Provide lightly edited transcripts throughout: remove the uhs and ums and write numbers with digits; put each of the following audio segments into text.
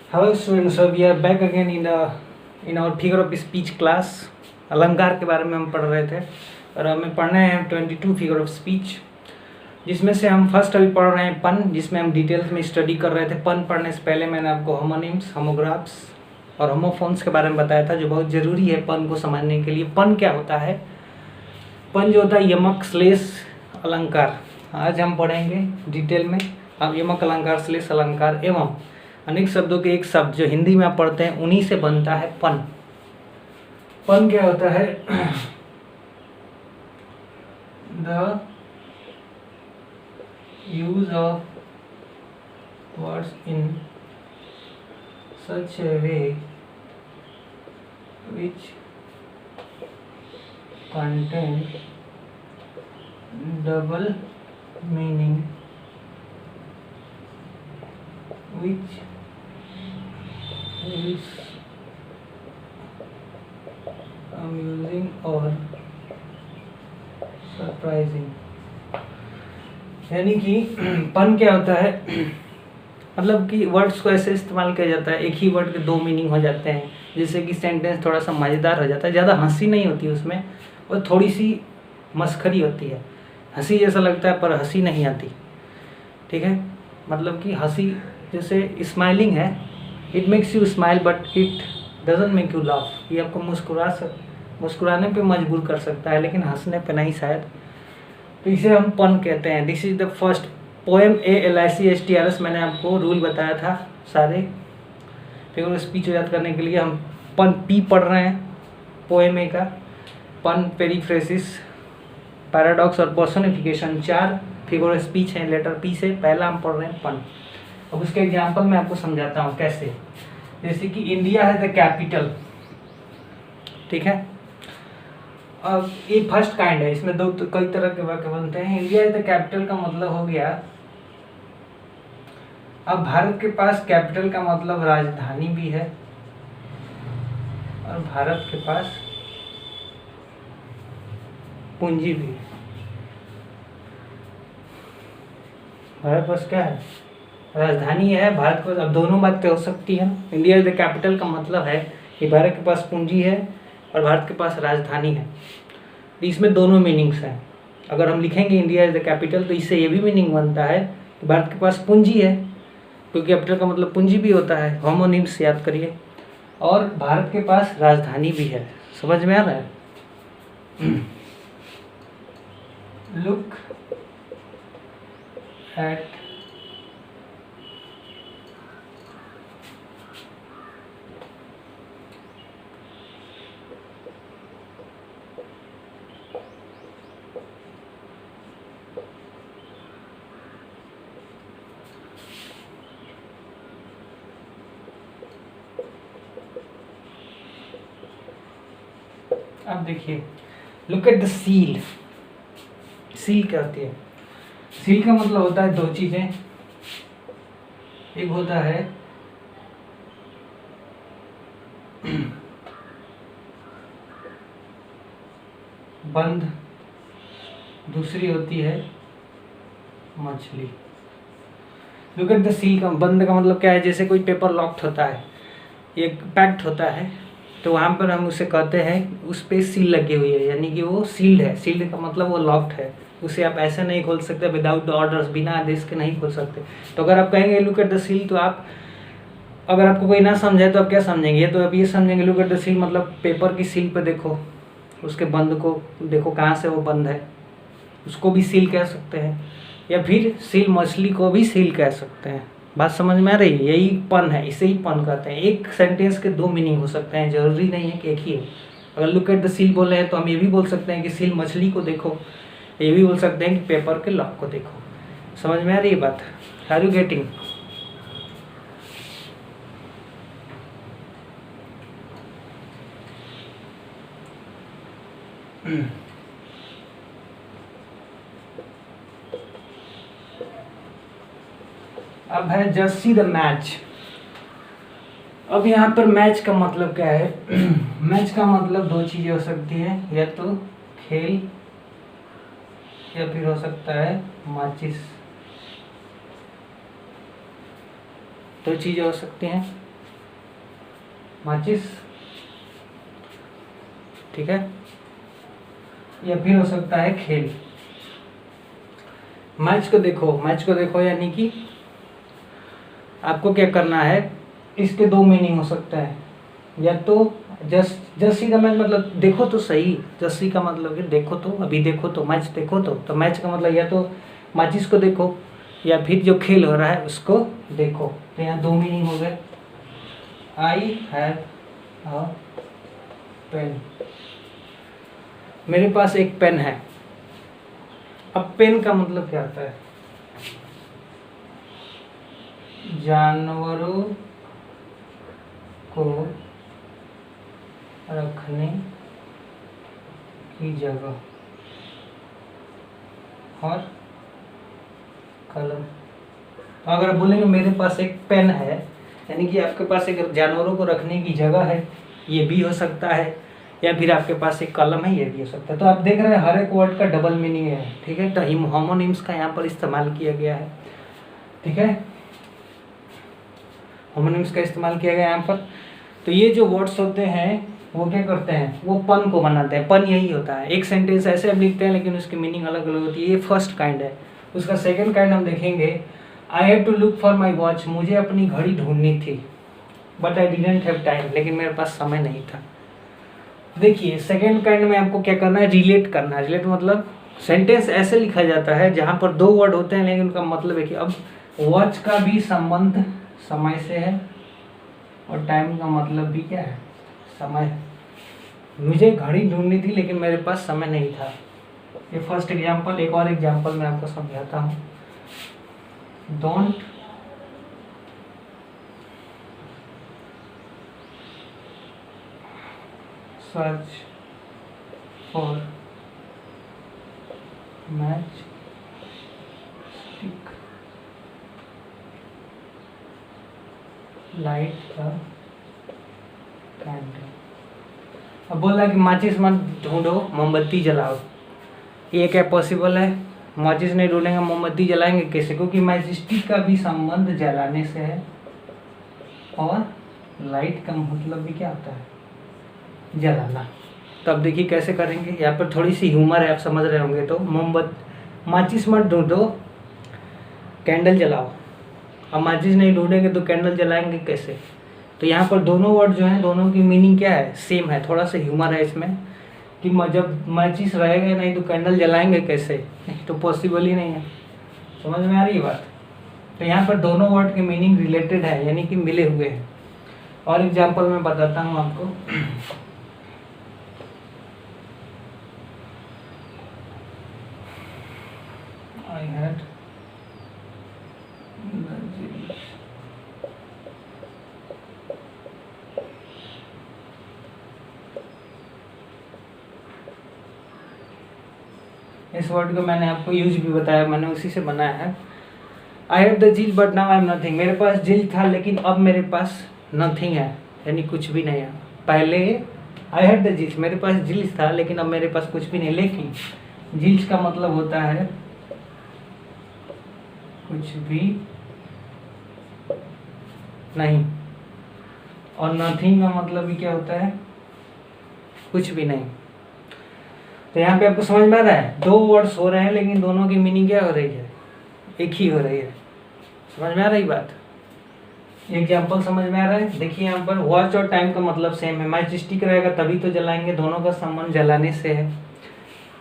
Hello students, so we are back again in our figure of speech class. अलंकार के बारे में हम पढ़ रहे थे और हमें पढ़ना है 22 फिगर ऑफ स्पीच, जिसमें से हम फर्स्ट अभी पढ़ रहे हैं पन, जिसमें हम डिटेल्स में स्टडी कर रहे थे। पन पढ़ने से पहले मैंने आपको होमोनिम्स, होमोग्राफ्स और होमोफोन्स के बारे में बताया था, जो बहुत ज़रूरी है पन को समझने के लिए। पन क्या होता है? पन जो होता है यमक श्लेष अलंकार। आज हम पढ़ेंगे डिटेल में। अब यमक अलंकार, श्लेष अलंकार एवं अनेक शब्दों के एक शब्द जो हिंदी में आप पढ़ते हैं, उन्हीं से बनता है पन। पन क्या होता है? The use of words in such A way which contain double meaning which is amusing or surprising। यानी कि पन क्या होता है? मतलब कि वर्ड्स को ऐसे इस्तेमाल किया जाता है, एक ही वर्ड के दो मीनिंग हो जाते हैं, जिससे कि सेंटेंस थोड़ा सा मज़ेदार हो जाता है। ज़्यादा हंसी नहीं होती उसमें, और थोड़ी सी मस्खरी होती है। हंसी जैसा लगता है पर हंसी नहीं आती, ठीक है। मतलब कि हंसी जैसे स्माइलिंग है, it makes you smile but it doesn't make you laugh. ये आपको मुस्कुराने पे मजबूर कर सकता है, लेकिन हंसने पे नहीं शायद। तो इसे हम पन कहते हैं। This is the first poem ALICSTRS। मैंने आपको रूल बताया था सारे फिगर ऑफ स्पीच याद करने के लिए। हम पन पी पढ़ रहे हैं, पोएम ए का। पन, पेरीफ्रेसिस, पैराडॉक्स और पर्सोनिफिकेशन, 4 फिगर ऑफ स्पीच हैं लेटर पी से। पहला हम पढ़ रहे हैं पन। अब उसके एग्जाम्पल मैं आपको समझाता हूँ कैसे। जैसे कि इंडिया है द कैपिटल, ठीक है। अब ये फर्स्ट काइंड है, इसमें दो कई तरह के वाक्य बनते हैं। इंडिया इज द कैपिटल का मतलब हो गया, अब भारत के पास कैपिटल का मतलब राजधानी भी है, और भारत के पास पूंजी भी है। भारत के पास क्या है? राजधानी है। भारत को, अब दोनों बातें हो सकती हैं। इंडिया इज द कैपिटल का मतलब है कि भारत के पास पूंजी है और भारत के पास राजधानी है। तो इसमें दोनों मीनिंग्स हैं। अगर हम लिखेंगे इंडिया इज द कैपिटल, तो इससे ये भी मीनिंग बनता है कि भारत के पास पूंजी है, क्योंकि कैपिटल का मतलब पूंजी भी होता है। होमोनिम्स याद करिए। और भारत के पास राजधानी भी है। समझ में आ रहा है? लुक एट अब देखिए, look at the seal. Seal क्या होती है? सील का मतलब होता है दो चीजें। एक होता है बंद, दूसरी होती है मछली। लुक एट द सील का, बंद का मतलब क्या है? जैसे कोई पेपर लॉक्ड होता है, एक पैक्ड होता है, तो वहाँ पर हम उसे कहते हैं उस पर सील लगी हुई है, यानी कि वो सील्ड है। सील्ड का मतलब वो लॉक्ड है, उसे आप ऐसे नहीं खोल सकते, विदाउट ऑर्डर्स, बिना आदेश के नहीं खोल सकते। तो अगर आप कहेंगे लुक एट द सील, तो आप, अगर आपको कोई ना समझे तो आप क्या समझेंगे? तो आप ये समझेंगे लुक एट द सील मतलब पेपर की सील पे देखो, उसके बंद को देखो, कहाँ से वो बंद है, उसको भी सील कह सकते हैं। या फिर सील मछली को भी सील कह सकते हैं। बात समझ में आ रही है? यही पन है, इसे ही पन कहते हैं। एक सेंटेंस के दो मीनिंग हो सकते हैं, जरूरी नहीं है कि एक ही हो। अगर लुक एट द सील बोले हैं तो हम ये भी बोल सकते हैं कि सील मछली को देखो, ये भी बोल सकते हैं कि पेपर के लॉक को देखो। समझ में आ रही है बात? Are you getting? अब है जस्ट सी द मैच। अब यहाँ पर मैच का मतलब क्या है? मैच का मतलब दो चीजें हो सकती हैं, या तो खेल या फिर हो सकता है माचिस। दो चीजें हो सकती हैं, माचिस, ठीक है, या फिर हो सकता है खेल। मैच को देखो यानी कि आपको क्या करना है, इसके दो मीनिंग हो सकता है, या तो जस्सी का मैच मतलब देखो तो सही, जस्सी का मतलब कि देखो तो, अभी देखो तो, मैच देखो तो मैच का मतलब या तो माचिस को देखो या फिर जो खेल हो रहा है उसको देखो। तो यहाँ दो मीनिंग हो गए। आई हैव अ पेन, मेरे पास एक पेन है। अब पेन का मतलब क्या होता है, जानवरों को रखने की जगह और कलम। तो अगर बोलेंगे मेरे पास एक पेन है, यानी कि आपके पास एक जानवरों को रखने की जगह है, ये भी हो सकता है, या फिर आपके पास एक कलम है, ये भी हो सकता है। तो आप देख रहे हैं हर एक वर्ड का डबल मीनिंग है, ठीक है। तो होमोनिम्स का यहाँ पर इस्तेमाल किया गया है, ठीक है, होमोनिम्स का इस्तेमाल किया गया यहाँ पर। तो ये जो वर्ड्स होते हैं वो क्या करते हैं, वो पन को बनाते हैं। पन यही होता है, एक सेंटेंस ऐसे हम लिखते हैं लेकिन उसकी मीनिंग अलग अलग होती है। ये फर्स्ट काइंड है। उसका सेकंड काइंड हम देखेंगे, I have to look for my watch, मुझे अपनी घड़ी ढूंढनी थी, but I didn't have time, लेकिन मेरे पास समय नहीं था। देखिए सेकंड काइंड में आपको क्या करना है, रिलेट करना है। रिलेट मतलब सेंटेंस ऐसे लिखा जाता है जहाँ पर दो वर्ड होते हैं लेकिन उनका मतलब है कि अब वॉच का भी संबंध समय से है और टाइम का मतलब भी क्या है, समय। मुझे घड़ी ढूंढनी थी लेकिन मेरे पास समय नहीं था। ये फर्स्ट एग्जांपल। एक और एग्जांपल मैं आपको समझाता हूँ। Don't search for match stick, light the candle. अब बोला कि माचिस मत ढूंढो, मोमबत्ती जलाओ। ये क्या पॉसिबल है, माचिस नहीं ढूंढेंगे मोमबत्ती जलाएंगे कैसे, क्योंकि मैचस्टिक का भी संबंध जलाने से है और लाइट का मतलब भी क्या होता है, जलाना। तो अब देखिए कैसे करेंगे, यहाँ पर थोड़ी सी ह्यूमर है, आप समझ रहे होंगे। तो माचिस मत ढूंढो, कैंडल जलाओ। अब माचिस नहीं ढूंढेंगे तो कैंडल जलाएंगे कैसे। तो यहाँ पर दोनों वर्ड जो हैं दोनों की मीनिंग क्या है, सेम है। थोड़ा सा ह्यूमर है इसमें कि जब माचिस रहेगा नहीं तो कैंडल जलाएंगे कैसे, तो पॉसिबल ही नहीं है। समझ में आ रही है बात। तो यहाँ पर दोनों वर्ड के मीनिंग रिलेटेड है, यानी कि मिले हुए हैं। और एग्जांपल मैं बताता हूँ आपको। I had इस वर्ड को मैंने आपको यूज भी बताया, मैंने उसी से बनाया है। आई हैड द झील but now I am nothing, मेरे पास झील था लेकिन अब मेरे पास नथिंग है, यानी कुछ भी नहीं है। पहले आई हैड द झील, मेरे पास झील था लेकिन अब मेरे पास कुछ भी नहीं। लेकिन झील का मतलब होता है कुछ भी नहीं, और नथिंग का मतलब भी क्या होता है, कुछ भी नहीं। तो यहाँ पे आपको समझ में आ रहा है, दो वर्ड्स हो रहे हैं लेकिन दोनों की मीनिंग क्या हो रही है, एक ही हो रही है। समझ में आ रही बात। एग्जाम्पल समझ में आ रहा है। देखिए यहाँ पर वॉच और टाइम का मतलब सेम है, मैच स्टिक रहेगा तभी तो जलाएंगे, दोनों का संबंध जलाने से है।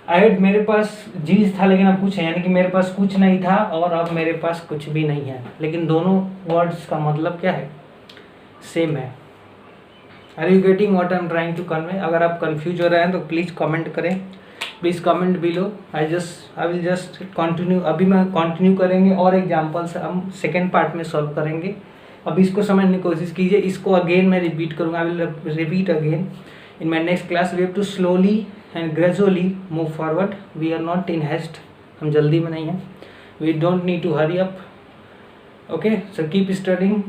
आई मेरे पास जीन्स था लेकिन अब कुछ है, यानी कि मेरे पास कुछ नहीं था और अब मेरे पास कुछ भी नहीं है, लेकिन दोनों वर्ड्स का मतलब क्या है, सेम है। Are you getting what I am trying to convey. अगर आप कंफ्यूज हो रहे हैं तो प्लीज़ कमेंट करें, please comment below. I will just continue. अभी मैं कंटिन्यू करेंगे और एग्जाम्पल से हम सेकेंड पार्ट में सॉल्व करेंगे। अब इसको समझने की कोशिश कीजिए। इसको अगेन मैं रिपीट करूँगा, I will repeat again in my next class. We have to slowly and gradually move forward, we are not in haste, हम जल्दी में नहीं हैं, we don't need to hurry up. Okay, so keep studying.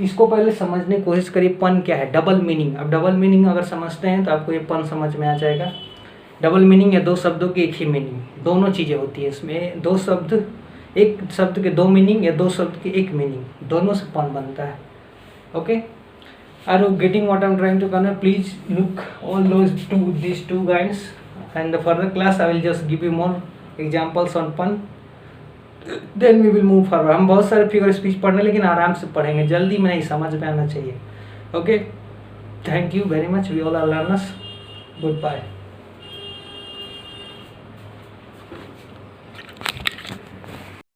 इसको पहले समझने की कोशिश करिए, पन क्या है, डबल मीनिंग। अब डबल मीनिंग अगर समझते हैं तो आपको ये पन समझ में आ जाएगा। डबल मीनिंग या दो शब्दों की एक ही मीनिंग, दोनों चीज़ें होती है इसमें। दो शब्द, एक शब्द के दो मीनिंग या दो शब्द की एक मीनिंग, दोनों से पन बनता है। Okay, are you getting what I'm trying to convey? Please look all these two guides, and the further class I will just give you more examples on pun, then we will move forward. हम बहुत सारे figure speech पढ़ने, लेकिन आराम से पढ़ेंगे, जल्दी में नहीं, समझ में आना चाहिए. Okay, thank you very much, we all are learners. Good bye.